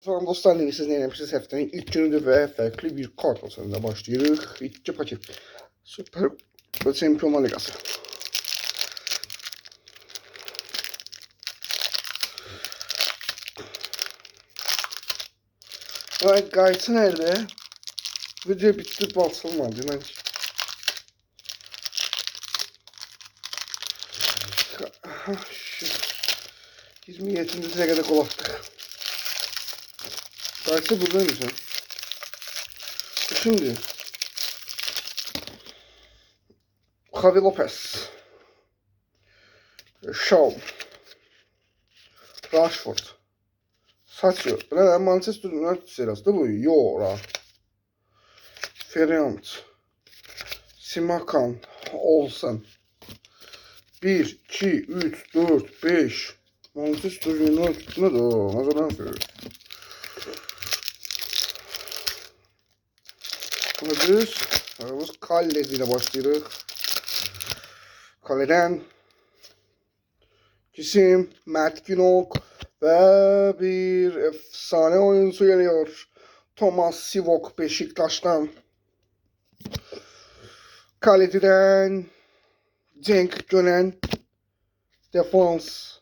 Salam dostlar, siz ne yapmışsınız? Həftənin ilk günüdür və fərqli bir kart olsanında başlayırıq. 2 paket Süper Şampiyonlar Liqası. Qayıtı nerede? Video bitti, basılmadı. Mən 27. dəqiqədə qol atdıq. Qayıtı buradaymış ha. Şimdi Javi Lopez, Shaw, Rashford, Sacho. Bu ne? Manchester United serisi bu. Yora, Ferrand, Simakan, Olsen. 1, 2, 3, 4, 5. Manchester United ne de o? Ne zaman söylüyor? Biz Kalles ile başlayırıq. Kaleden Kisim, Mert Günok ve bir efsane oyuncu geliyor. Thomas Sivok Beşiktaş'tan. Kaleden Cenk Gönen, defans